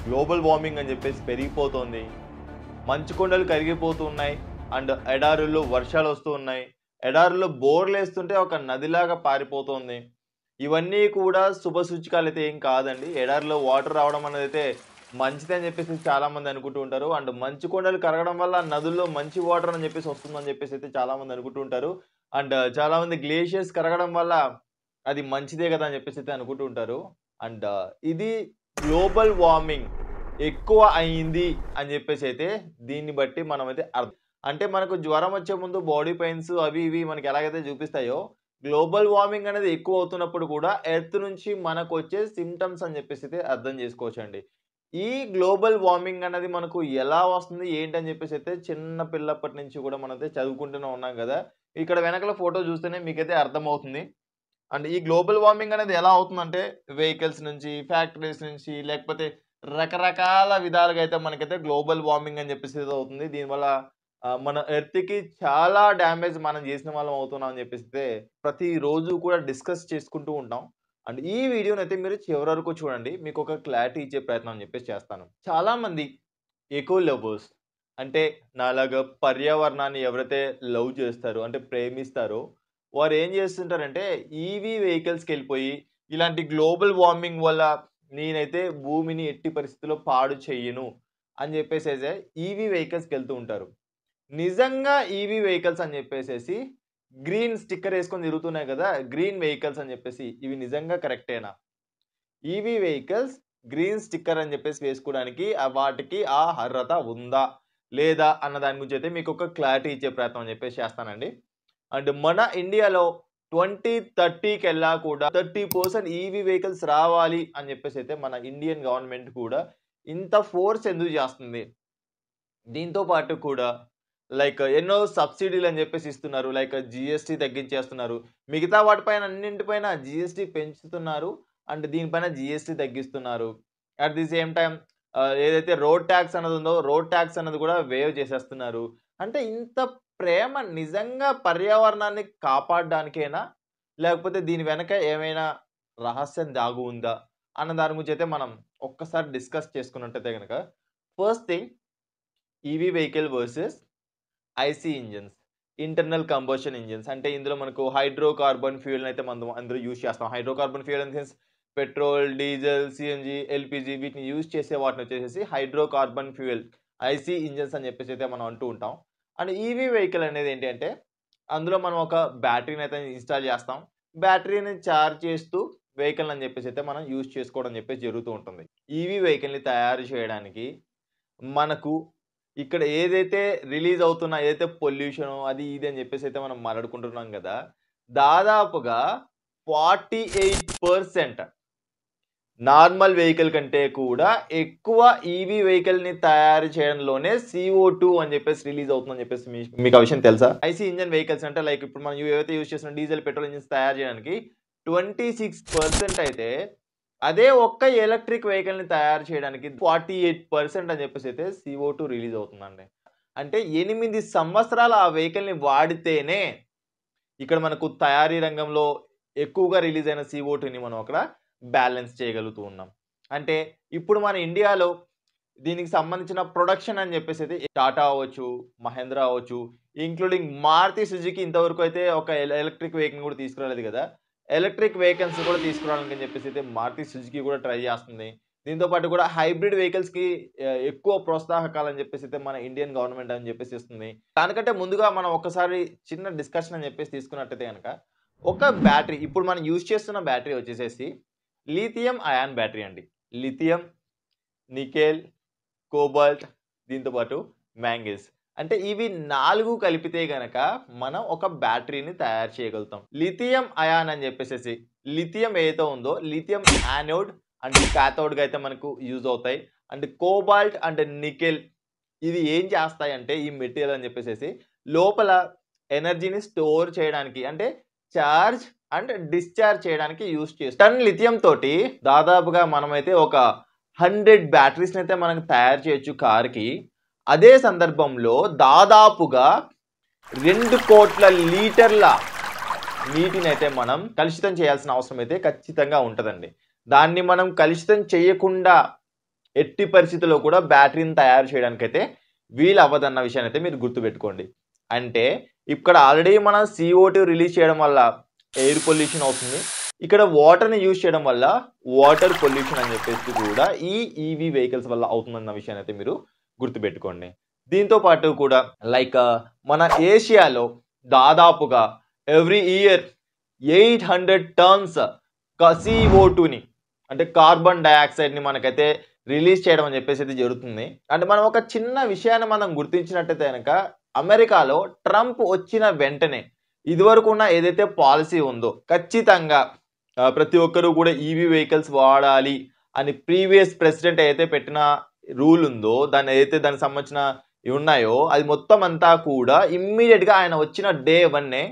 Global warming అని చెప్పేసి పెరిగిపోతుంది. మంచు కొండలు కరిగిపోతున్నాయి అండ్ ఎడారుల్లో వర్షాలు వస్తూ ఉన్నాయి. ఎడారుల్లో బోర్లు వేస్తుంటే ఒక నదిలాగా పారిపోతుంది. ఇవన్నీ కూడా శుభ సూచకాలు అయితే ఏం కాదండి. ఎడారిలో వాటర్ రావడం అనేది అయితే మంచిదని చెప్పేసి చాలామంది అనుకుంటూ ఉంటారు. అండ్ మంచు కొండలు కరగడం వల్ల నదుల్లో మంచి వాటర్ అని చెప్పేసి వస్తుందని చెప్పేసి అయితే చాలామంది అనుకుంటూ ఉంటారు. అండ్ చాలామంది గ్లేషియర్స్ కరగడం వల్ల అది మంచిదే కదా అని చెప్పేసి అయితే అనుకుంటూ ఉంటారు. అండ్ ఇది గ్లోబల్ వార్మింగ్ ఎక్కువ అయింది అని చెప్పేసి అయితే దీన్ని బట్టి మనమైతే అంటే మనకు జ్వరం వచ్చే ముందు బాడీ పెయిన్స్ అవి ఇవి మనకి ఎలాగైతే చూపిస్తాయో, గ్లోబల్ వార్మింగ్ అనేది ఎక్కువ అవుతున్నప్పుడు కూడా ఎర్త్ నుంచి మనకు వచ్చే సిమ్టమ్స్ అని చెప్పేసి అయితే అర్థం చేసుకోవచ్చండి. ఈ గ్లోబల్ వార్మింగ్ అనేది మనకు ఎలా వస్తుంది ఏంటని చెప్పేసి అయితే చిన్న పిల్లప్పటి నుంచి కూడా మనమైతే చదువుకుంటూనే ఉన్నాం కదా. ఇక్కడ వెనకాల ఫోటో చూస్తేనే మీకైతే అర్థమవుతుంది. అండ్ ఈ గ్లోబల్ వార్మింగ్ అనేది ఎలా అవుతుందంటే వెహికల్స్ నుంచి, ఫ్యాక్టరీస్ నుంచి, లేకపోతే రకరకాల విధాలుగా అయితే మనకైతే గ్లోబల్ వార్మింగ్ అని చెప్పేసి అవుతుంది. దీనివల్ల మన ఎర్త్‌కి చాలా డ్యామేజ్ మనం చేసిన వాళ్ళం అవుతున్నాం అని చెప్పేసి ప్రతిరోజు కూడా డిస్కస్ చేసుకుంటూ ఉంటాం. అండ్ ఈ వీడియోనైతే మీరు చివరి వరకు చూడండి. మీకు ఒక క్లారిటీ ఇచ్చే ప్రయత్నం అని చెప్పేసి చేస్తాను. చాలామంది ఎకో లవర్స్ అంటే నాలాగా పర్యావరణాన్ని ఎవరైతే లవ్ చేస్తారో అంటే ప్రేమిస్తారో వారు ఏం చేస్తుంటారంటే ఈవీ వెహికల్స్‌కెళ్ళిపోయి ఇలాంటి గ్లోబల్ వార్మింగ్ వల్ల నేనైతే భూమిని ఎట్టి పరిస్థితిలో పాడు చెయ్యను అని చెప్పేసేసి ఈవీ వెహికల్స్‌కెళ్తూ ఉంటారు. నిజంగా ఈవీ వెహికల్స్ అని చెప్పేసేసి గ్రీన్ స్టిక్కర్ ఏసుకొని తిరుగుతున్నాయి కదా! గ్రీన్ వెహికల్స్ అని చెప్పేసి ఇవి నిజంగా కరెక్టేనా? ఈవీ వెహికల్స్ గ్రీన్ స్టిక్కర్ అని చెప్పేసి వేసుకోవడానికి వాటికి ఆ అర్హత ఉందా? లేదా? అన్న దాని గురించి అయితే మీకు ఒక క్లారిటీ ఇచ్చే ప్రయత్నం అని చెప్పేసి చేస్తానండి. అండ్ మన ఇండియాలో 2030కెల్లా కూడా 30% ఈవీ వెహికల్స్ రావాలి అని చెప్పేసి అయితే మన ఇండియన్ గవర్నమెంట్ కూడా ఇంత ఫోర్స్ ఎందుకు చేస్తుంది? దీంతో పాటు కూడా లైక్ ఎన్నో సబ్సిడీలు అని చెప్పేసి ఇస్తున్నారు. లైక్ జీఎస్టీ తగ్గించేస్తున్నారు. మిగతా వాటిపైన అన్నింటిపైన జీఎస్టీ పెంచుతున్నారు. అండ్ దీనిపైన జీఎస్టీ తగ్గిస్తున్నారు. అట్ ది సేమ్ టైమ్ ఏదైతే రోడ్ ట్యాక్స్ అన్నది ఉందో రోడ్ ట్యాక్స్ అన్నది కూడా వేవ్ చేసేస్తున్నారు. అంటే ఇంత ప్రేమ నిజంగా పర్యావరణాన్ని కాపాడడానికేనా? లేకపోతే దీని వెనక ఏమైనా రహస్యం దాగి ఉందా? అన్న దాని గురించి అయితే మనం ఒక్కసారి డిస్కస్ చేసుకున్నట్టయితే గనక first thing EV vehicle versus IC engines. Internal combustion engines. అంటే ఇందులో మనకు హైడ్రోకార్బన్ ఫ్యూయల్‌ని అయితే మనం అందులో యూజ్ చేస్తాం. Hydrocarbon fuel in the sense petrol, diesel, CNG, LPG వీటిని యూజ్ చేసే వాటిని వచ్చేసేసి హైడ్రోకార్బన్ ఫ్యూయల్ ఐసీ ఇంజిన్స్ అని చెప్పేసి అయితే మనం అంటూ ఉంటాం. అండ్ ఈవీ వెహికల్ అనేది ఏంటి అంటే అందులో మనం ఒక బ్యాటరీని అయితే ఇన్‌స్టాల్ చేస్తాం. బ్యాటరీని చార్జ్ చేస్తూ వెహికల్ అని చెప్పేసి అయితే మనం యూజ్ చేసుకోవడం అని చెప్పేసి జరుగుతూ ఉంటుంది. ఈవీ వెహికల్‌ని తయారు చేయడానికి మనకు ఇక్కడ ఏదైతే రిలీజ్ అవుతున్న ఏదైతే పొల్యూషనో అది ఇది అని చెప్పేసి అయితే మనం మాట్లాడుకుంటున్నాం కదా! దాదాపుగా 48% నార్మల్ వెహికల్ కంటే కూడా ఎక్కువ ఈవీ వెహికల్‌ని తయారు చేయడంలోనే CO2 అని చెప్పేసి రిలీజ్ అవుతుందని చెప్పేసి మీకు ఆ విషయం తెలుసా? ఐసీ ఇంజిన్ వెహికల్స్ అంటే లైక్ ఇప్పుడు మనం ఏవైతే యూజ్ చేస్తున్న డీజిల్, పెట్రోల్ ఇంజిన్స్ తయారు చేయడానికి 26% అయితే అదే ఒక్క ఎలక్ట్రిక్ వెహికల్‌ని తయారు చేయడానికి 48% అని చెప్పేసి అయితే CO2 రిలీజ్ అవుతుందండి. అంటే 8 సంవత్సరాలు ఆ వెహికల్‌ని వాడితేనే ఇక్కడ మనకు తయారీ రంగంలో ఎక్కువగా రిలీజ్ అయిన CO2ని మనం అక్కడ బ్యాలెన్స్ చేయగలుగుతూ ఉన్నాం. అంటే ఇప్పుడు మన ఇండియాలో దీనికి సంబంధించిన ప్రొడక్షన్ అని చెప్పేసి అయితే టాటా అవ్వచ్చు, మహేంద్ర అవ్వచ్చు, ఇంక్లూడింగ్ మారుతి సుజుకి ఇంతవరకు అయితే ఒక ఎలక్ట్రిక్ వెహికల్‌ని కూడా తీసుకురాలేదు కదా! ఎలక్ట్రిక్ వెహికల్స్ కూడా తీసుకురావడానికి అని చెప్పేసి అయితే మారుతి సుజుకి కూడా ట్రై చేస్తుంది. దీంతో పాటు కూడా హైబ్రిడ్ వెహికల్స్‌కి ఎక్కువ ప్రోత్సాహకాలని చెప్పేసి అయితే మన ఇండియన్ గవర్నమెంట్ అని చెప్పేసి ఇస్తుంది. దానికంటే ముందుగా మనం ఒక్కసారి చిన్న డిస్కషన్ అని చెప్పేసి తీసుకున్నట్టయితే గనక ఒక బ్యాటరీ ఇప్పుడు మనం యూజ్ చేస్తున్న బ్యాటరీ వచ్చేసేసి లిథియం అయాన్ బ్యాటరీ అండి. లిథియం, నికెల్, కోబాల్ట్ దీంతో పాటు మ్యాంగనీస్. అంటే ఇవి 4 కలిపితే గనక మనం ఒక బ్యాటరీని తయారు చేయగలుగుతాం. లిథియం అయాన్ అని చెప్పేసేసి లిథియం ఏదైతే ఉందో లిథియం యానోడ్ అండ్ కాథోడ్‌గా అయితే మనకు యూజ్ అవుతాయి. అండ్ కోబాల్ట్ అండ్ నికెల్ ఇవి ఏం చేస్తాయంటే ఈ మెటీరియల్ అని చెప్పేసేసి లోపల ఎనర్జీని స్టోర్ చేయడానికి అంటే చార్జ్ అండ్ డిశ్చార్జ్ చేయడానికి యూజ్ చేస్తాం. టన్ లిథియం తోటి దాదాపుగా మనమైతే ఒక 100 బ్యాటరీస్‌ని అయితే మనం తయారు చేయొచ్చు కార్‌కి. అదే సందర్భంలో దాదాపుగా 2 కోట్ల లీటర్ల నీటిని అయితే మనం కలుషితం చేయాల్సిన అవసరం అయితే ఖచ్చితంగా ఉంటదండి. దాన్ని మనం కలుషితం చేయకుండా ఎట్టి పరిస్థితుల్లో కూడా బ్యాటరీని తయారు చేయడానికైతే వీలు అవ్వదన్న విషయాన్ని అయితే మీరు గుర్తుపెట్టుకోండి. అంటే ఇక్కడ ఆల్రెడీ మనం CO2 రిలీజ్ చేయడం వల్ల ఎయిర్ పొల్యూషన్ అవుతుంది. ఇక్కడ వాటర్‌ని యూజ్ చేయడం వల్ల వాటర్ పొల్యూషన్ అని చెప్పేసి కూడా ఈ ఈవీ వెహికల్స్ వల్ల అవుతుందన్న విషయాన్ని అయితే మీరు గుర్తుపెట్టుకోండి. దీంతో పాటు కూడా మన ఏషియాలో దాదాపుగా ఎవ్రీ ఇయర్ 800 టన్స్ CO2ని అంటే కార్బన్ డయాక్సైడ్‌ని మనకైతే రిలీజ్ చేయడం అని చెప్పేసి అయితే జరుగుతుంది. అంటే మనం ఒక చిన్న విషయాన్ని మనం గుర్తించినట్టయితే గనక అమెరికాలో ట్రంప్ వచ్చిన వెంటనే ఇదివరకు ఉన్న ఏదైతే పాలసీ ఉందో ఖచ్చితంగా ప్రతి ఒక్కరు కూడా ఈవీ వెహికల్స్ వాడాలి అని ప్రీవియస్ ప్రెసిడెంట్ ఏదైతే పెట్టిన రూల్ ఉందో దానికి సంబంధించిన ఉన్నాయో అది మొత్తం అంతా కూడా ఇమ్మీడియట్గా ఆయన వచ్చిన డే 1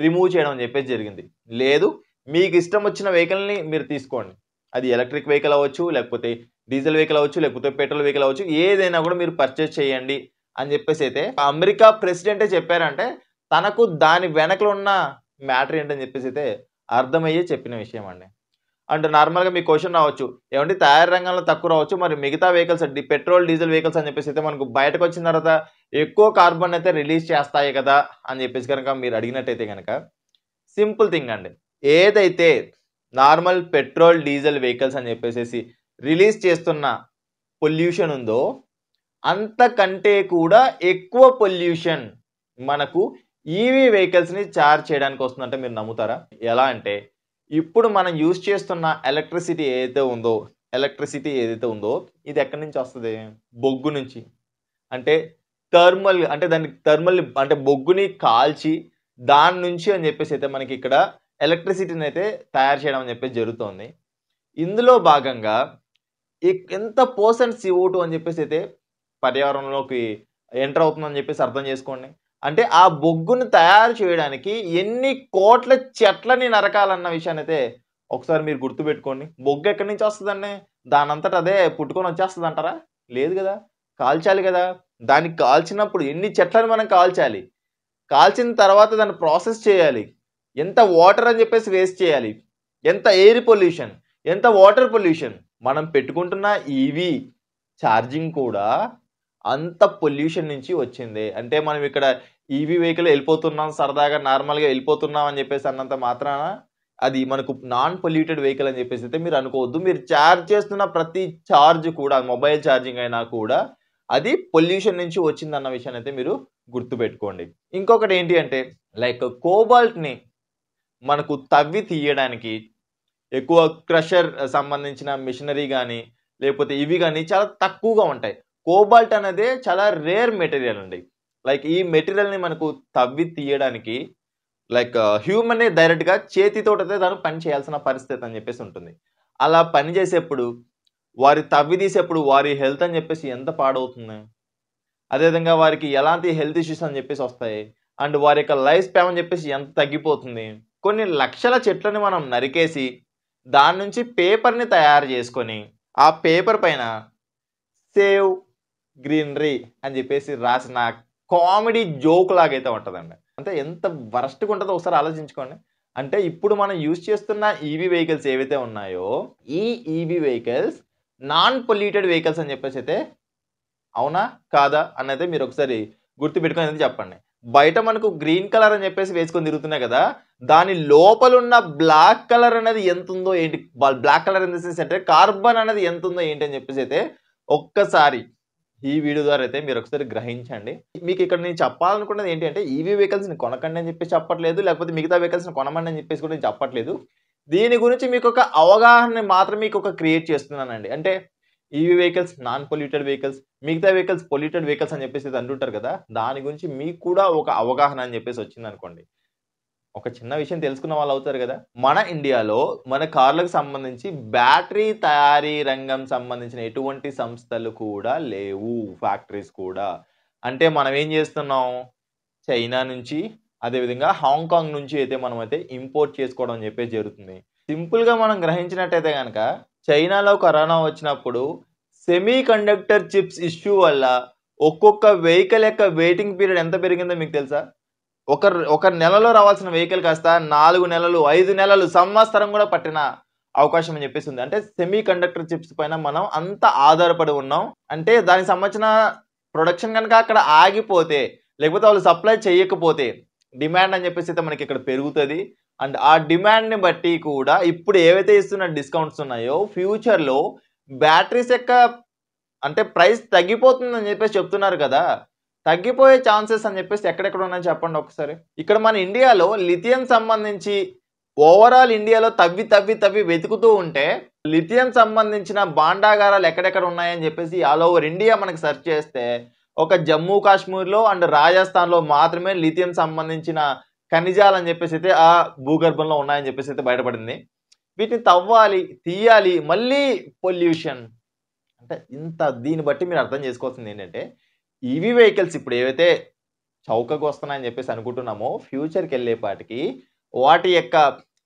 రిమూవ్ చేయడం అని చెప్పేసి జరిగింది. లేదు మీకు ఇష్టం వచ్చిన వెహికల్ని మీరు తీసుకోండి, అది ఎలక్ట్రిక్ వెహికల్ అవ్వచ్చు, లేకపోతే డీజిల్ వెహికల్ అవ్వచ్చు, లేకపోతే పెట్రోల్ వెహికల్ అవ్వచ్చు, ఏదైనా కూడా మీరు పర్చేస్ చేయండి అని చెప్పేసి అయితే అమెరికా ప్రెసిడెంటే చెప్పారంటే తనకు దాని వెనకలో ఉన్న మ్యాటర్ ఏంటని చెప్పేసి అయితే అర్థమయ్యే చెప్పిన విషయం అండి. అంటే నార్మల్గా మీ క్వశ్చన్ రావచ్చు, ఏమంటే తయారీ రంగంలో తక్కువ రావచ్చు, మరి మిగతా వెహికల్స్ పెట్రోల్ డీజిల్ వెహికల్స్ అని చెప్పేసి అయితే మనకు బయటకు వచ్చిన తర్వాత ఎక్కువ కార్బన్ అయితే రిలీజ్ చేస్తాయి కదా అని చెప్పేసి కనుక మీరు అడిగినట్టయితే కనుక సింపుల్ థింగ్ అండి. ఏదైతే నార్మల్ పెట్రోల్ డీజిల్ వెహికల్స్ అని చెప్పేసి రిలీజ్ చేస్తున్న పొల్యూషన్ ఉందో అంతకంటే కూడా ఎక్కువ పొల్యూషన్ మనకు ఈవీ వెహికల్స్ని చార్జ్ చేయడానికి వస్తుందంటే మీరు నమ్ముతారా? ఎలా అంటే ఇప్పుడు మనం యూజ్ చేస్తున్న ఎలక్ట్రిసిటీ ఏదైతే ఉందో ఇది ఎక్కడి నుంచి వస్తుంది? బొగ్గు నుంచి. అంటే థర్మల్ అంటే బొగ్గుని కాల్చి దాని నుంచి అని చెప్పేసి అయితే మనకి ఇక్కడ ఎలక్ట్రిసిటీని అయితే తయారు చేయడం అని చెప్పేసి జరుగుతోంది. ఇందులో భాగంగా ఎంత % CO2 అని చెప్పేసి అయితే పర్యావరణంలోకి ఎంటర్ అవుతుందని చెప్పేసి అర్థం చేసుకోండి. అంటే ఆ బొగ్గును తయారు చేయడానికి ఎన్ని కోట్ల చెట్లని నరకాలన్న విషయాన్ని అయితే ఒకసారి మీరు గుర్తుపెట్టుకోండి. బొగ్గు ఎక్కడి నుంచి వస్తుందండి? దానంతట అదే పుట్టుకొని వచ్చేస్తుంది అంటారా? లేదు కదా, కాల్చాలి కదా. దానికి కాల్చినప్పుడు ఎన్ని చెట్లను మనం కాల్చాలి, కాల్చిన తర్వాత దాన్ని ప్రాసెస్ చేయాలి, ఎంత వాటర్ అని చెప్పేసి వేస్ట్ చేయాలి, ఎంత ఎయిర్ పొల్యూషన్, ఎంత వాటర్ పొల్యూషన్. మనం పెట్టుకుంటున్న ఈవీ ఛార్జింగ్ కూడా అంత పొల్యూషన్ నుంచి వచ్చింది. అంటే మనం ఇక్కడ ఈవీ వెహికల్ వెళ్ళిపోతున్నాం, సరదాగా నార్మల్గా వెళ్ళిపోతున్నాం అని చెప్పేసి అన్నంత మాత్రాన అది మనకు నాన్ పొల్యూటెడ్ వెహికల్ అని చెప్పేసి అయితే మీరు అనుకోవద్దు. మీరు ఛార్జ్ చేస్తున్న ప్రతి ఛార్జ్ కూడా మొబైల్ ఛార్జింగ్ అయినా కూడా అది పొల్యూషన్ నుంచి వచ్చిందన్న విషయాన్ని అయితే మీరు గుర్తుపెట్టుకోండి. ఇంకొకటి ఏంటి అంటే కోబాల్ట్ని మనకు తవ్వి తీయడానికి ఎక్కువ క్రషర్ సంబంధించిన మిషనరీ కానీ లేకపోతే ఇవి కానీ చాలా తక్కువగా ఉంటాయి. కోబాల్ట్ అనేది చాలా రేర్ మెటీరియల్ అండి. ఈ మెటీరియల్ని మనకు తవ్వి తీయడానికి హ్యూమన్ డైరెక్ట్గా చేతితోటైతే దాన్ని పని చేయాల్సిన పరిస్థితి అని చెప్పేసి ఉంటుంది. అలా పని చేసేప్పుడు వారి తవ్వి తీసేప్పుడు వారి హెల్త్ అని చెప్పేసి ఎంత పాడవుతుంది, అదేవిధంగా వారికి ఎలాంటి హెల్త్ ఇష్యూస్ అని చెప్పేసి వస్తాయి, అండ్ వారి యొక్క లైఫ్ స్పాన్ అని చెప్పేసి ఎంత తగ్గిపోతుంది. కొన్ని లక్షల చెట్లని మనం నరికేసి దాని నుంచి పేపర్ని తయారు చేసుకొని ఆ పేపర్ పైన సేవ్ గ్రీనరీ అని చెప్పేసి రాసిన కామెడీ జోక్ లాగైతే ఉంటుందండి. అంటే ఎంత వరస్ట్గా ఉంటుందో ఒకసారి ఆలోచించుకోండి. అంటే ఇప్పుడు మనం యూజ్ చేస్తున్న ఈవీ వెహికల్స్ ఏవైతే ఉన్నాయో ఈ EV vehicles non polluted vehicles అని చెప్పేసి అయితే అవునా కాదా అన్నైతే మీరు ఒకసారి గుర్తుపెట్టుకొని చెప్పండి. బయట మనకు గ్రీన్ కలర్ అని చెప్పేసి వేసుకొని తిరుగుతున్నాయి కదా, దాని లోపల ఉన్న బ్లాక్ కలర్ అనేది ఎంత ఉందో ఏంటి, black colour in the sense అంటే కార్బన్ అనేది ఎంత ఉందో ఏంటి అని చెప్పేసి అయితే ఒక్కసారి ఈ వీడియో ద్వారా అయితే మీరు ఒకసారి గ్రహించండి. మీకు ఇక్కడ నేను చెప్పాలనుకున్నది ఏంటి అంటే ఈవీ వెహికల్స్ని కొనకండి అని చెప్పేసి చెప్పట్లేదు, లేకపోతే మిగతా వెహికల్స్ని కొనమండి అని చెప్పేసి కూడా నేను చెప్పట్లేదు. దీని గురించి మీకు ఒక అవగాహన మాత్రం మీకు క్రియేట్ చేస్తున్నానండి. అంటే EV vehicles non polluted vehicles, మిగతా వెహికల్స్ పొల్యూటెడ్ వెహికల్స్ అని చెప్పేసి అంటుంటారు కదా, దాని గురించి మీకు కూడా ఒక అవగాహన అని చెప్పేసి వచ్చింది అనుకోండి, ఒక చిన్న విషయం తెలుసుకున్న వాళ్ళు అవుతారు కదా. మన ఇండియాలో మన కార్లకు సంబంధించి బ్యాటరీ తయారీ రంగం సంబంధించిన ఎటువంటి సంస్థలు కూడా లేవు, ఫ్యాక్టరీస్ కూడా. అంటే మనం ఏం చేస్తున్నాం, చైనా నుంచి అదేవిధంగా హాంకాంగ్ నుంచి అయితే మనం అయితే ఇంపోర్ట్ చేసుకోవడం అని చెప్పేసి జరుగుతుంది. సింపుల్గా మనం గ్రహించినట్టయితే కనుక చైనాలో కరోనా వచ్చినప్పుడు సెమీ కండక్టర్ చిప్స్ ఇష్యూ వల్ల ఒక్కొక్క వెహికల్ యొక్క వెయిటింగ్ పీరియడ్ ఎంత పెరిగిందో మీకు తెలుసా? ఒక నెలలో రావాల్సిన వెహికల్ కాస్త 4 నెలలు, 5 నెలలు, సంవత్సరం కూడా పట్టిన అవకాశం అని చెప్పేసి ఉంది. అంటే సెమీ కండక్టర్ చిప్స్ పైన మనం అంత ఆధారపడి ఉన్నాం. అంటే దానికి సంబంధించిన ప్రొడక్షన్ గనుక అక్కడ ఆగిపోతే, లేకపోతే వాళ్ళు సప్లై చేయకపోతే డిమాండ్ అని చెప్పేసి అయితే మనకి ఇక్కడ పెరుగుతది. అండ్ ఆ డిమాండ్‌ని బట్టి కూడా ఇప్పుడు ఏవైతే ఇస్తున్న డిస్కౌంట్స్ ఉన్నాయో ఫ్యూచర్‌లో బ్యాటరీస్ యొక్క అంటే ప్రైస్ తగ్గిపోతుందని చెప్పేసి చెప్తున్నారు కదా! తగ్గిపోయే ఛాన్సెస్ అని చెప్పేసి ఎక్కడెక్కడ ఉన్నాయో చెప్పండి ఒకసారి. ఇక్కడ మన ఇండియాలో లిథియం సంబంధించి ఓవరాల్ ఇండియాలో తవ్వి వెతుకుతూ ఉంటే లిథియం సంబంధించిన భాండాగారాలు ఎక్కడెక్కడ ఉన్నాయని చెప్పేసి ఆల్ ఓవర్ ఇండియా మనకి సెర్చ్ చేస్తే ఒక జమ్మూ కాశ్మీర్‌లో అండ్ రాజస్థాన్‌లో మాత్రమే లిథియం సంబంధించిన ఖనిజాలని చెప్పేసి అయితే ఆ భూగర్భంలో ఉన్నాయని చెప్పేసి అయితే బయటపడింది. వీటిని తవ్వాలి, తీయాలి, మళ్ళీ పొల్యూషన్. అంటే దీన్ని బట్టి మీరు అర్థం చేసుకోవాల్సింది ఏంటంటే, ఈవీ వెహికల్స్ ఇప్పుడు ఏవైతే చౌకగా వస్తున్నాయని చెప్పేసి అనుకుంటున్నామో, ఫ్యూచర్‌కెళ్ళేపాటికి వాటి యొక్క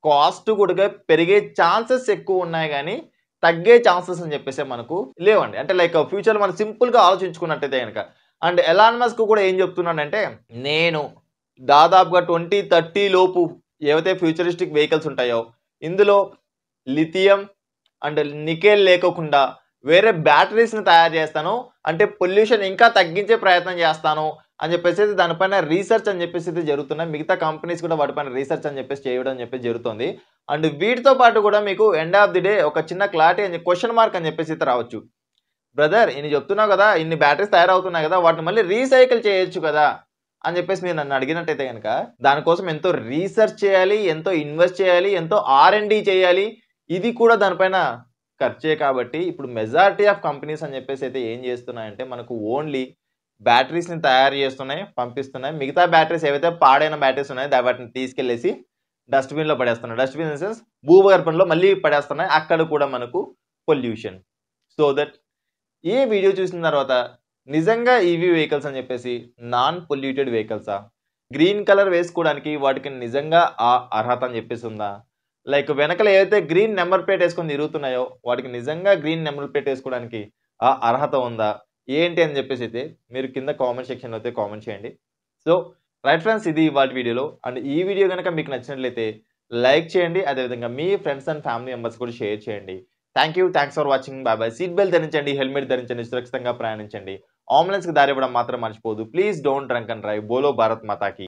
కాస్ట్ కూడా పెరిగే ఛాన్సెస్ ఎక్కువ ఉన్నాయి గానీ, తగ్గే ఛాన్సెస్ అని చెప్పేసి మనకు లేవండి. అంటే లైక్ ఫ్యూచర్‌లో మనం సింపుల్‌గా ఆలోచించుకున్నట్టయితే గనక. అండ్ ఎలాన్ మస్క్ కూడా ఏం చెప్తున్నాడంటే, నేను దాదాపుగా 2030 లోపు ఏవైతే ఫ్యూచరిస్టిక్ వెహికల్స్ ఉంటాయో, ఇందులో లిథియం అండ్ నికెల్ లేకోకుండా వేరే బ్యాటరీస్‌ని తయారు చేస్తాను. అంటే పొల్యూషన్ ఇంకా తగ్గించే ప్రయత్నం చేస్తాను అని చెప్పేసి దానిపైన రీసెర్చ్ అని చెప్పేసి అయితే జరుగుతున్నాయి. మిగతా కంపెనీస్ కూడా వాటిపైన రీసెర్చ్ అని చెప్పేసి చేయడం అని చెప్పేసి జరుగుతుంది. అండ్ వీటితో పాటు కూడా మీకు ఎండ్ ఆఫ్ ది డే ఒక చిన్న క్లారిటీ అని క్వెషన్ మార్క్ అని చెప్పేసి అయితే రావచ్చు. బ్రదర్ ఇన్ని చెప్తున్నావు కదా! ఇన్ని బ్యాటరీస్ తయారవుతున్నాయి కదా! వాటిని మళ్ళీ రీసైకిల్ చేయొచ్చు కదా! అని చెప్పేసి మీరు నన్ను అడిగినట్టయితే గనక దానికోసం ఎంతో రీసెర్చ్ చేయాలి, ఎంతో ఇన్వెస్ట్ చేయాలి, ఎంతో ఆర్&డి చేయాలి. ఇది కూడా దానిపైన ఖర్చే కాబట్టి ఇప్పుడు మెజారిటీ ఆఫ్ కంపెనీస్ అని చెప్పేసి అయితే ఏం చేస్తున్నాయంటే మనకు ఓన్లీ బ్యాటరీస్‌ని తయారు చేస్తున్నాయి, పంపిస్తున్నాయి. మిగతా బ్యాటరీస్ ఏవైతే పాడైన బ్యాటరీస్ ఉన్నాయో వాటిని తీసుకెళ్ళేసి డస్ట్‌బిన్‌లో పడేస్తున్నాయి. డస్ట్‌బిన్ ఇన్ ద సెన్స్ భూగర్భంలో మళ్ళీ పడేస్తున్నాయి. అక్కడ కూడా మనకు పొల్యూషన్. సో దట్ ఈ వీడియో చూసిన తర్వాత నిజంగా ఈవీ వెహికల్స్ అని చెప్పేసి నాన్ పొల్యూటెడ్ వెహికల్సా? గ్రీన్ కలర్ వేసుకోవడానికి వాటికి నిజంగా ఆ అర్హత అని చెప్పేసి ఉందా? లైక్ వెనకాల ఏవైతే గ్రీన్ నంబర్ ప్లేట్ ఏసుకొని తిరుగుతున్నాయో వాటికి నిజంగా గ్రీన్ నంబర్ ప్లేట్ ఏసుకోవడానికి ఆ అర్హత ఉందా? ఏంటి అని చెప్పేసి అయితే మీరు కింద కామెంట్ సెక్షన్‌లో అయితే కామెంట్ చేయండి. సో రైట్ ఫ్రెండ్స్ ఇది ఇవాల్టి వీడియోలో. అండ్ ఈ వీడియో గనుక మీకు నచ్చినట్లయితే లైక్ చేయండి. అదేవిధంగా మీ ఫ్రెండ్స్ అండ్ ఫ్యామిలీ మెంబర్స్ కూడా షేర్ చేయండి. Thanks for watching. By by. Seat belt ధరించండి, హెల్మెట్ ధరించండి, సురక్షితంగా ప్రయాణించండి. అంబులెన్స్‌కి దారి ఇవ్వడం మాత్రం మర్చిపోవద్దు. Please don't drunk and drive. బోలో భారత్ మాతాకి.